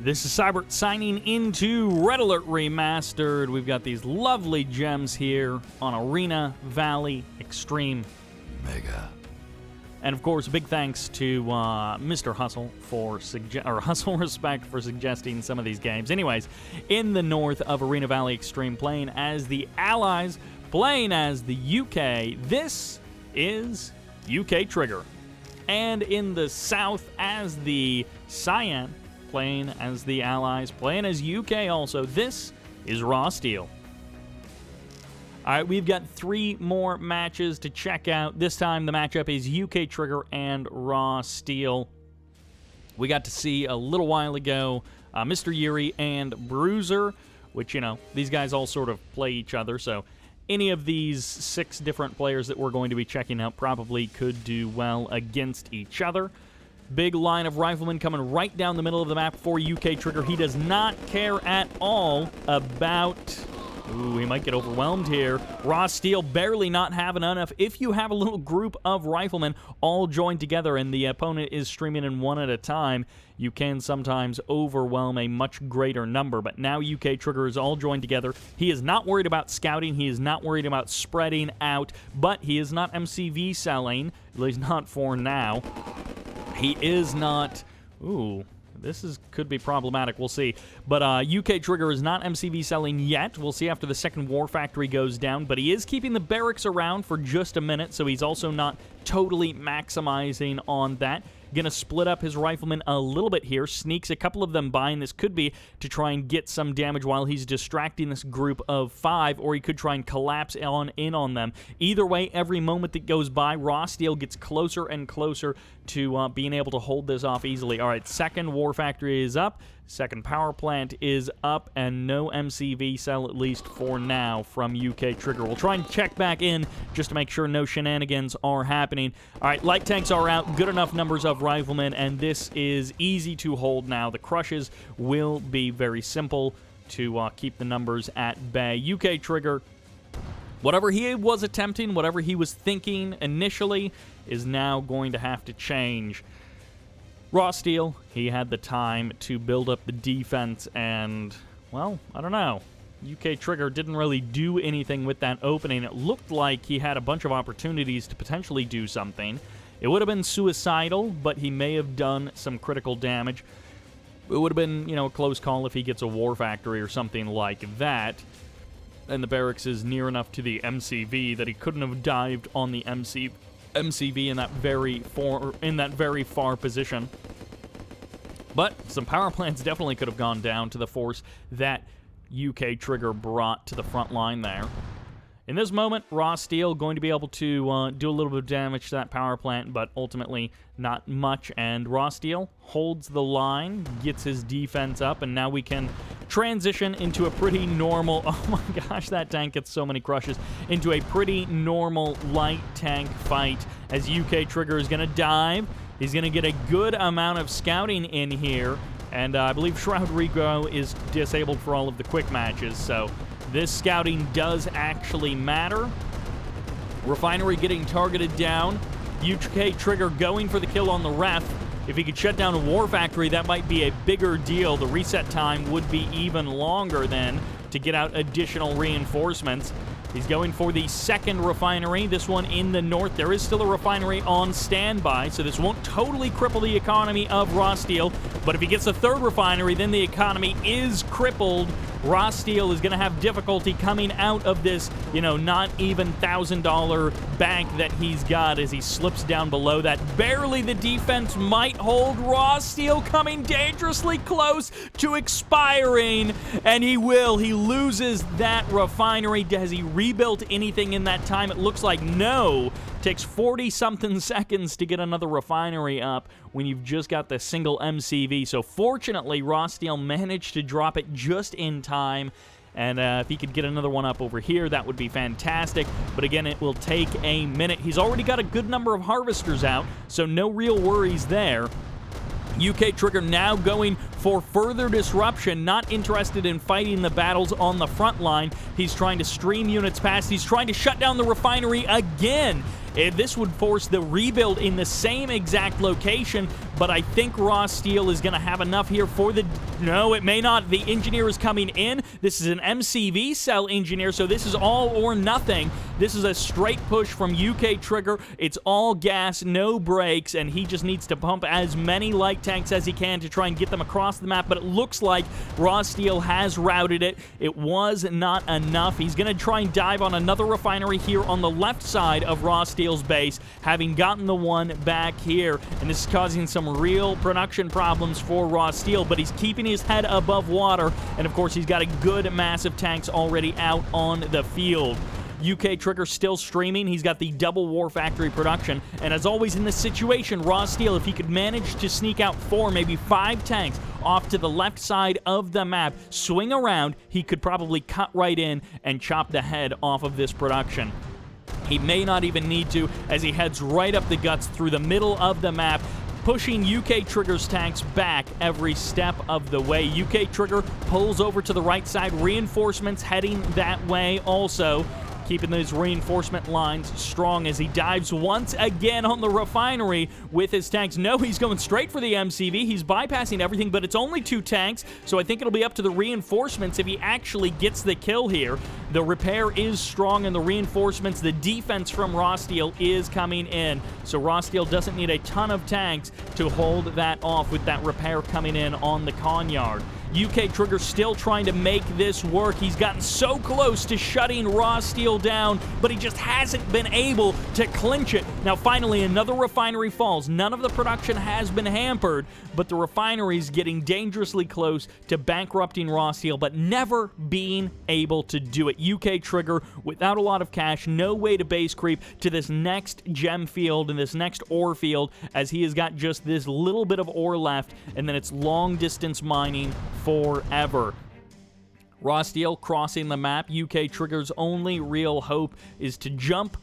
This is Sybert signing into Red Alert Remastered. We've got these lovely gems here on Arena Valley Extreme. Mega. And of course, big thanks to Mr. Hustle for Hustle Respect for suggesting some of these games. Anyways, in the north of Arena Valley Extreme, playing as the Allies, playing as the UK, this is UKTRIGGER. And in the south as the Cyan, playing as the Allies, playing as UK also, this is rawsteel. All right, we've got 3 more matches to check out. This time the matchup is UKTRIGGER and rawsteel. We got to see a little while ago Mr. Yuri and Bruiser, which, you know, these guys all sort of play each other, so any of these 6 different players that we're going to be checking out probably could do well against each other. Big line of riflemen coming right down the middle of the map for UKTRIGGER. He does not care at all about... Ooh, he might get overwhelmed here. rawsteel barely not having enough. If you have a little group of riflemen all joined together and the opponent is streaming in one at a time, you can sometimes overwhelm a much greater number. But now UKTRIGGER is all joined together. He is not worried about scouting. He is not worried about spreading out. But he is not MCV selling, at least not for now. He is not... Ooh... This could be problematic. We'll see. But UKTRIGGER is not MCV selling yet. We'll see after the second war factory goes down. But he is keeping the barracks around for just a minute, so he's also not totally maximizing on that. Gonna split up his riflemen a little bit here. Sneaks a couple of them by, and this could be to try and get some damage while he's distracting this group of 5, or he could try and collapse in on them. Either way, every moment that goes by, rawsteel gets closer and closer to being able to hold this off easily. All right, second war factory is up. Second power plant is up, and no MCV sell, at least for now, from UKTRIGGER. We'll try and check back in just to make sure no shenanigans are happening. All right, light tanks are out, good enough numbers of riflemen, and this is easy to hold now. The crushes will be very simple to keep the numbers at bay. UKTRIGGER, whatever he was attempting, whatever he was thinking initially, is now going to have to change. rawsteel, he had the time to build up the defense, and, well, I don't know. UKTRIGGER didn't really do anything with that opening. It looked like he had a bunch of opportunities to potentially do something. It would have been suicidal, but he may have done some critical damage. It would have been, you know, a close call if he gets a war factory or something like that. And the barracks is near enough to the MCV that he couldn't have dived on the MCV in that very far position. But some power plants definitely could have gone down to the force that UKTRIGGER brought to the front line there. In this moment, rawsteel going to be able to do a little bit of damage to that power plant, but ultimately not much. And rawsteel holds the line, gets his defense up, and now we can transition into a pretty normal... Oh my gosh, that tank gets so many crushes. Into a pretty normal light tank fight as UKTRIGGER is going to dive. He's going to get a good amount of scouting in here, and I believe Shroud Rico is disabled for all of the quick matches, so... This scouting does actually matter. Refinery getting targeted down. UKTRIGGER going for the kill on the ref. If he could shut down a war factory, that might be a bigger deal. The reset time would be even longer then to get out additional reinforcements. He's going for the second refinery, this one in the north. There is still a refinery on standby, so this won't totally cripple the economy of rawsteel. But if he gets a third refinery, then the economy is crippled. rawsteel is going to have difficulty coming out of this, you know, not even $1,000 bank that he's got as he slips down below that. Barely the defense might hold. rawsteel coming dangerously close to expiring, and he will. He loses that refinery. Has he rebuilt anything in that time? It looks like no. Takes 40-something seconds to get another refinery up when you've just got the single MCV. So fortunately, rawsteel managed to drop it just in time. And if he could get another one up over here, that would be fantastic. But again, it will take a minute. He's already got a good number of harvesters out, so no real worries there. UKTRIGGER now going for further disruption, not interested in fighting the battles on the front line. He's trying to stream units past. He's trying to shut down the refinery again. This would force the rebuild in the same exact location, but I think rawsteel is going to have enough here for the... No, it may not. The engineer is coming in. This is an MCV cell engineer, so this is all or nothing. This is a straight push from UKTRIGGER. It's all gas, no brakes, and he just needs to pump as many light tanks as he can to try and get them across the map, but it looks like rawsteel has routed it. It was not enough. He's going to try and dive on another refinery here on the left side of rawsteel's base, having gotten the one back here, and this is causing some real production problems for rawsteel, but he's keeping his head above water, and of course he's got a good massive tanks already out on the field. UKTRIGGER still streaming. He's got the double war factory production, and as always in this situation, rawsteel, if he could manage to sneak out 4, maybe 5 tanks off to the left side of the map, swing around, he could probably cut right in and chop the head off of this production. He may not even need to, as he heads right up the guts through the middle of the map, pushing UKTRIGGER's tanks back every step of the way. UKTRIGGER pulls over to the right side, reinforcements heading that way also, keeping those reinforcement lines strong as he dives once again on the refinery with his tanks. No, he's going straight for the MCV. He's bypassing everything, but it's only 2 tanks, so I think it'll be up to the reinforcements if he actually gets the kill here. The repair is strong, and the reinforcements, the defense from rawsteel is coming in, so rawsteel doesn't need a ton of tanks to hold that off with that repair coming in on the Conyard. UKTRIGGER still trying to make this work. He's gotten so close to shutting rawsteel down, but he just hasn't been able to clinch it. Now, finally, another refinery falls. None of the production has been hampered, but the refinery's getting dangerously close to bankrupting rawsteel, but never being able to do it. UKTRIGGER, without a lot of cash, no way to base creep to this next gem field and this next ore field, as he has got just this little bit of ore left, and then it's long-distance mining forever. Rawsteel crossing the map. UKTRIGGER's only real hope is to jump,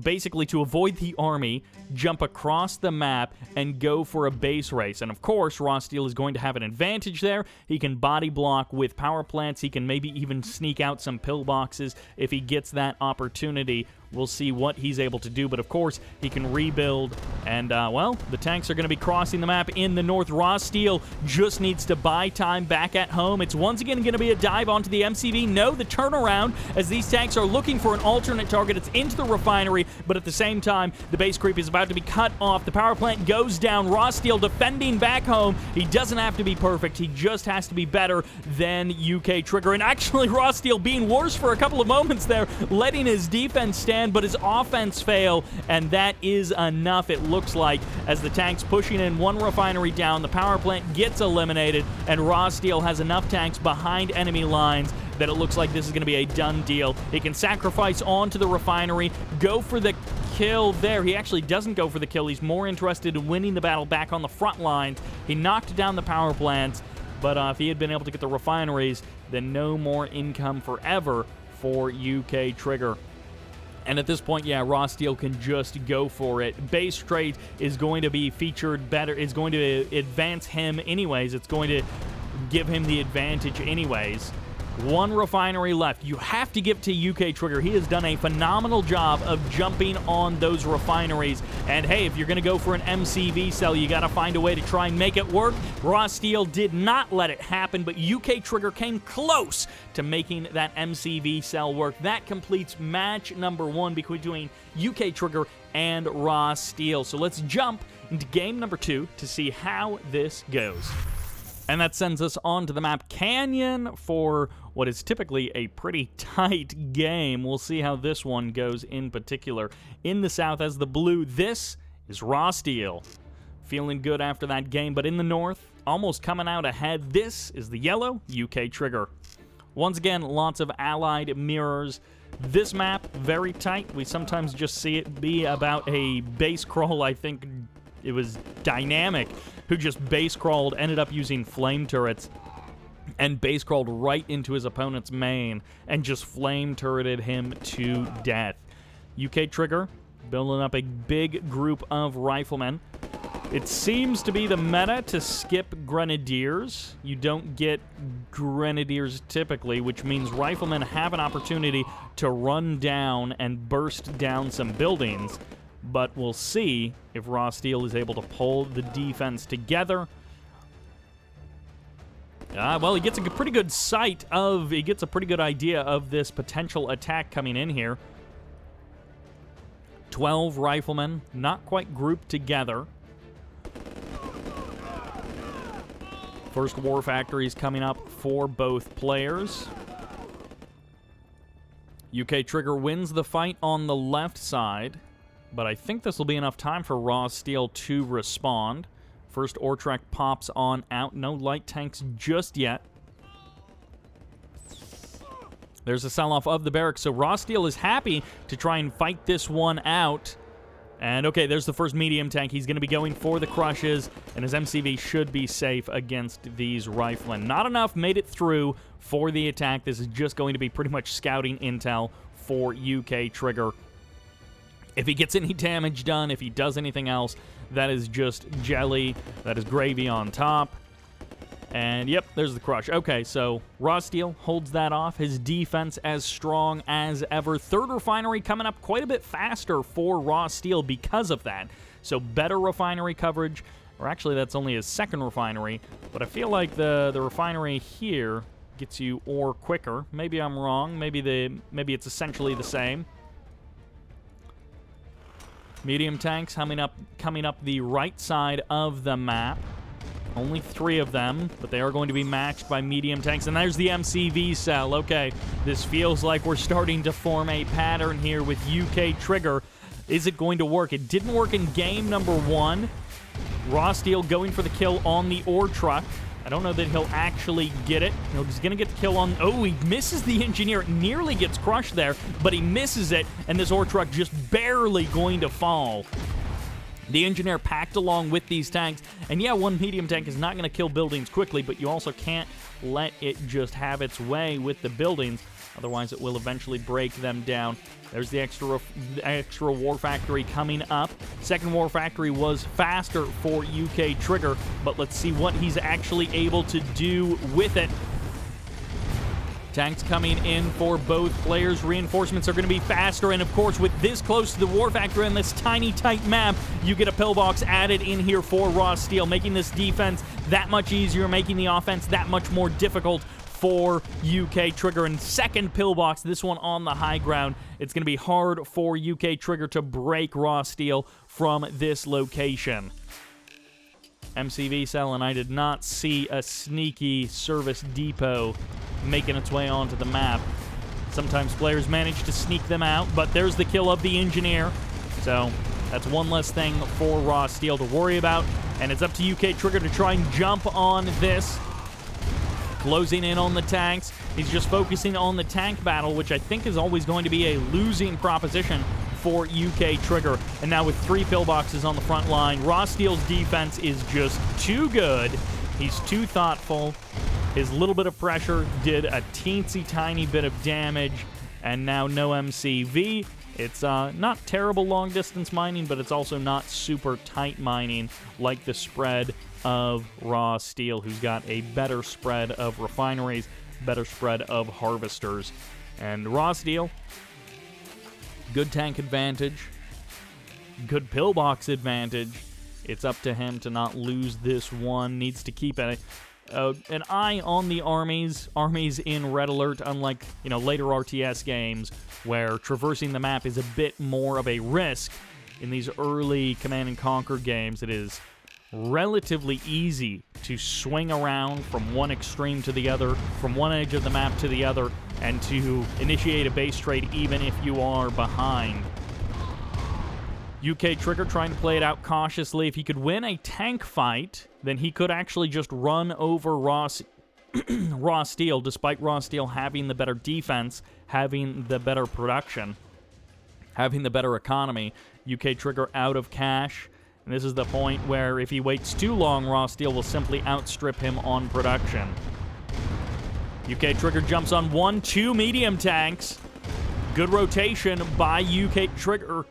basically to avoid the army, jump across the map, and go for a base race. And of course, rawsteel is going to have an advantage there. He can body block with power plants. He can maybe even sneak out some pillboxes if he gets that opportunity. We'll see what he's able to do, but of course, he can rebuild, and, well, the tanks are going to be crossing the map in the north. rawsteel just needs to buy time back at home. It's once again going to be a dive onto the MCV. No, the turnaround, as these tanks are looking for an alternate target. It's into the refinery, but at the same time, the base creep is about to be cut off. The power plant goes down. rawsteel defending back home. He doesn't have to be perfect. He just has to be better than UKTRIGGER, and actually, rawsteel being worse for a couple of moments there, letting his defense stand, but his offense fail, and that is enough, it looks like, as the tanks pushing in one refinery down. The power plant gets eliminated, and rawsteel has enough tanks behind enemy lines that it looks like this is going to be a done deal. He can sacrifice onto the refinery, go for the kill there. He actually doesn't go for the kill. He's more interested in winning the battle back on the front lines. He knocked down the power plants, but if he had been able to get the refineries, then no more income forever for UKTRIGGER. And at this point, yeah, rawsteel can just go for it. Base trade is going to be featured better. It's going to advance him anyways. It's going to give him the advantage anyways. One refinery left. You have to give to UKTRIGGER. He has done a phenomenal job of jumping on those refineries. And hey, if you're going to go for an MCV cell, you got to find a way to try and make it work. rawsteel did not let it happen, but UKTRIGGER came close to making that MCV cell work. That completes match number 1 between UKTRIGGER and rawsteel. So let's jump into game number 2 to see how this goes. And that sends us on to the map Canyon for what is typically a pretty tight game. We'll see how this one goes in particular. In the south as the blue, this is rawsteel. Feeling good after that game, but in the north, almost coming out ahead, this is the yellow, UKTRIGGER. Once again, lots of allied mirrors. This map, very tight. We sometimes just see it be about a base crawl. I think it was Dynamic who just base crawled, ended up using flame turrets, and base crawled right into his opponent's main and just flame turreted him to death. UKTRIGGER building up a big group of riflemen. It seems to be the meta to skip Grenadiers. You don't get Grenadiers typically, which means Riflemen have an opportunity to run down and burst down some buildings. But we'll see if rawsteel is able to pull the defense together. Well, he gets a pretty good he gets a pretty good idea of this potential attack coming in here. 12 Riflemen, not quite grouped together. First War Factory is coming up for both players. UKTRIGGER wins the fight on the left side, but I think this will be enough time for rawsteel to respond. First Ortrek pops on out. No light tanks just yet. There's a sell-off of the barracks, so rawsteel is happy to try and fight this one out. And okay, there's the first medium tank. He's going to be going for the crushes, and his MCV should be safe against these riflemen. Not enough made it through for the attack. This is just going to be pretty much scouting intel for UKTRIGGER. If he gets any damage done, if he does anything else, that is just jelly. That is gravy on top. And yep, there's the crush. Okay, so rawsteel holds that off. His defense as strong as ever. Third refinery coming up quite a bit faster for rawsteel because of that. So better refinery coverage, or actually that's only his second refinery, but I feel like the refinery here gets you ore quicker. Maybe I'm wrong. Maybe it's essentially the same. Medium tanks coming up the right side of the map. Only 3 of them, but they are going to be matched by medium tanks. And there's the MCV cell. Okay, this feels like we're starting to form a pattern here with UKTRIGGER. Is it going to work? It didn't work in game number 1. rawsteel going for the kill on the ore truck. I don't know that he'll actually get it. He's going to get the kill on... Oh, he misses the engineer. It nearly gets crushed there, but he misses it, and this ore truck just barely going to fall. The engineer packed along with these tanks, and yeah, one medium tank is not going to kill buildings quickly, but you also can't let it just have its way with the buildings, otherwise it will eventually break them down. There's the extra war factory coming up. Second war factory was faster for UKTRIGGER, but let's see what he's actually able to do with it. Tanks coming in for both players. Reinforcements are going to be faster, and of course, with this close to the war factory on this tiny, tight map, you get a pillbox added in here for rawsteel, making this defense that much easier, making the offense that much more difficult for UKTRIGGER. And second pillbox, this one on the high ground. It's going to be hard for UKTRIGGER to break rawsteel from this location. MCV cell, and I did not see a sneaky service depot making its way onto the map. Sometimes players manage to sneak them out, but there's the kill of the engineer. So that's one less thing for rawsteel to worry about, and it's up to UKTRIGGER to try and jump on this. Closing in on the tanks. He's just focusing on the tank battle, which I think is always going to be a losing proposition for UKTRIGGER. And now with 3 pillboxes on the front line, rawsteel's defense is just too good. He's too thoughtful. His little bit of pressure did a teensy tiny bit of damage, and now no MCV. It's not terrible long distance mining, but it's also not super tight mining like the spread of rawsteel, who's got a better spread of refineries, better spread of harvesters. And rawsteel, good tank advantage, good pillbox advantage. It's up to him to not lose this one. Needs to keep an eye on the armies in Red Alert, unlike later RTS games where traversing the map is a bit more of a risk. In these early Command and Conquer games, it is relatively easy to swing around from one extreme to the other, from one edge of the map to the other, and to initiate a base trade even if you are behind. UKTRIGGER trying to play it out cautiously. If he could win a tank fight, then he could actually just run over rawsteel, despite rawsteel having the better defense, having the better production, having the better economy. UKTRIGGER out of cash. And this is the point where if he waits too long, rawsteel will simply outstrip him on production. UKTRIGGER jumps on 1-2 medium tanks. Good rotation by UKTRIGGER.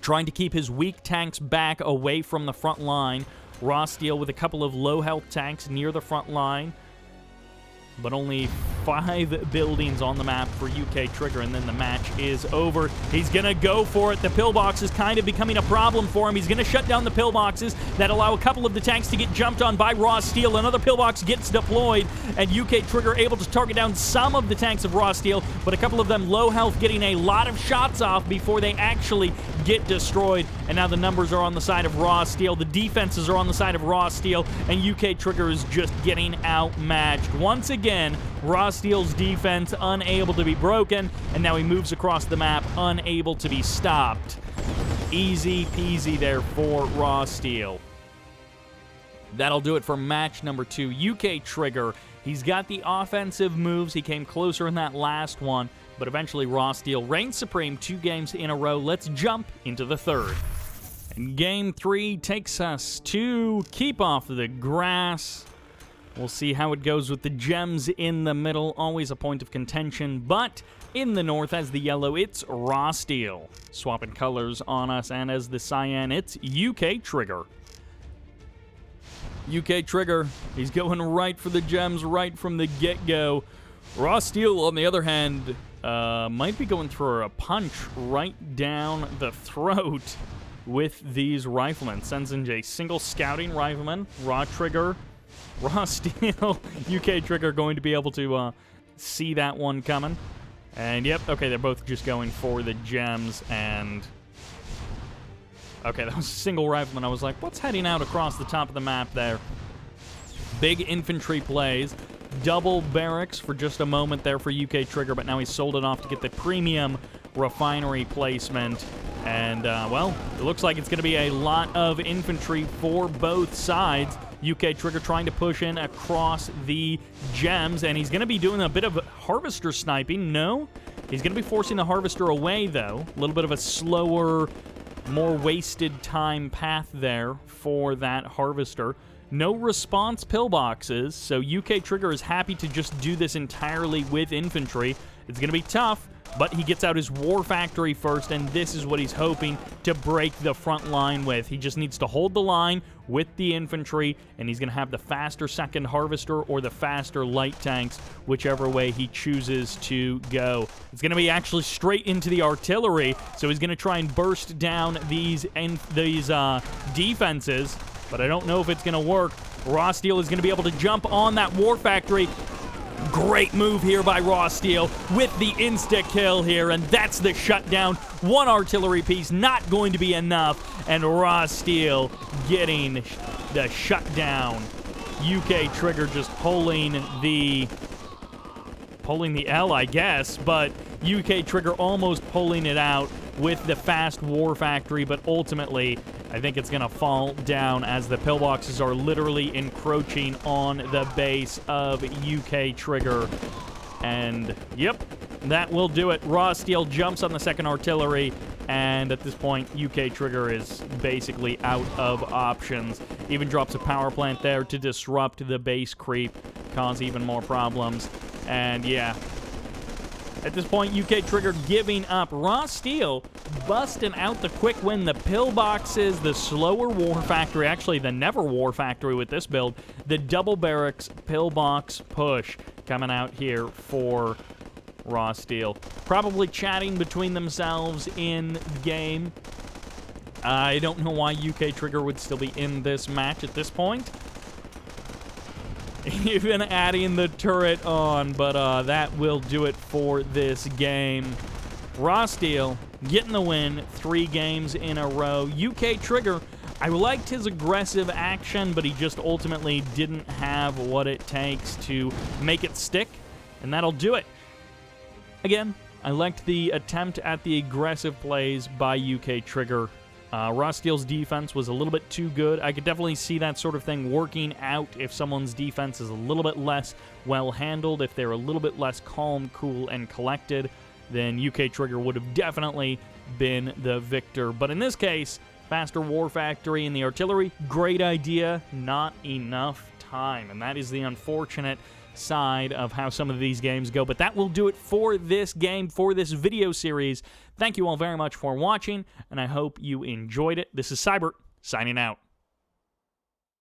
trying to keep his weak tanks back away from the front line. rawsteel with a couple of low-health tanks near the front line, but only 5 buildings on the map for UKTRIGGER, and then the match is over. He's going to go for it. The pillbox is kind of becoming a problem for him. He's going to shut down the pillboxes that allow a couple of the tanks to get jumped on by rawsteel. Another pillbox gets deployed, and UKTRIGGER able to target down some of the tanks of rawsteel, but a couple of them low health, getting a lot of shots off before they actually get destroyed. And now the numbers are on the side of rawsteel. The defenses are on the side of rawsteel, and UKTRIGGER is just getting outmatched. Once again, rawsteel's defense unable to be broken, and now he moves across the map unable to be stopped. Easy peasy there for rawsteel. That'll do it for match number 2. UKTRIGGER, he's got the offensive moves. He came closer in that last one, but eventually rawsteel reigned supreme 2 games in a row. Let's jump into the third. And game 3 takes us to Keep Off the Grass. We'll see how it goes with the gems in the middle, always a point of contention, but in the north as the yellow, it's rawsteel. Swapping colors on us, and as the cyan, it's UKTRIGGER. UKTRIGGER, he's going right for the gems right from the get-go. rawsteel, on the other hand, might be going for a punch right down the throat with these riflemen. Sends in a single scouting rifleman, rawsteel, UKTRIGGER going to be able to see that one coming. And yep, okay, they're both just going for the gems, and okay, that was a single rifleman. I was like, what's heading out across the top of the map there? Big infantry plays. Double barracks for just a moment there for UKTRIGGER, but now he's sold it off to get the premium refinery placement. And, well, it looks like it's going to be a lot of infantry for both sides. UKTRIGGER trying to push in across the gems, and he's going to be doing a bit of harvester sniping. No, he's going to be forcing the harvester away, though. A little bit of a slower, more wasted time path there for that harvester. No response pillboxes, so UKTRIGGER is happy to just do this entirely with infantry. It's going to be tough, but he gets out his war factory first, and this is what he's hoping to break the front line with. He just needs to hold the line with the infantry, and he's going to have the faster second harvester or the faster light tanks, whichever way he chooses to go. It's going to be actually straight into the artillery, so he's going to try and burst down these defenses, but I don't know if it's going to work. rawsteel is going to be able to jump on that war factory. Great move here by rawsteel with the insta-kill here, and that's the shutdown. One artillery piece not going to be enough, and rawsteel getting the shutdown. UKTRIGGER just pulling the L, I guess, but UKTRIGGER almost pulling it out with the fast war factory, but ultimately I think it's going to fall down as the pillboxes are literally encroaching on the base of UKTRIGGER. And, yep, that will do it. rawsteel jumps on the second artillery, and at this point, UKTRIGGER is basically out of options. Even drops a power plant there to disrupt the base creep, cause even more problems. And, yeah, at this point, UKTRIGGER giving up. rawsteel busting out the quick win. The pillboxes, the slower war factory, actually the never war factory with this build, the double barracks pillbox push coming out here for rawsteel. Probably chatting between themselves in game. I don't know why UKTRIGGER would still be in this match at this point. Even adding the turret on, but that will do it for this game. rawsteel getting the win 3 games in a row. UKTRIGGER, I liked his aggressive action, but he just ultimately didn't have what it takes to make it stick, and that'll do it. Again, I liked the attempt at the aggressive plays by UKTRIGGER. rawsteel's defense was a little bit too good. I could definitely see that sort of thing working out if someone's defense is a little bit less well-handled, if they're a little bit less calm, cool, and collected, then UKTRIGGER would have definitely been the victor. But in this case, faster war factory and the artillery, great idea, not enough time. And that is the unfortunate side of how some of these games go. But that will do it for this game, for this video series. Thank you all very much for watching, and I hope you enjoyed it. This is Sybert, signing out.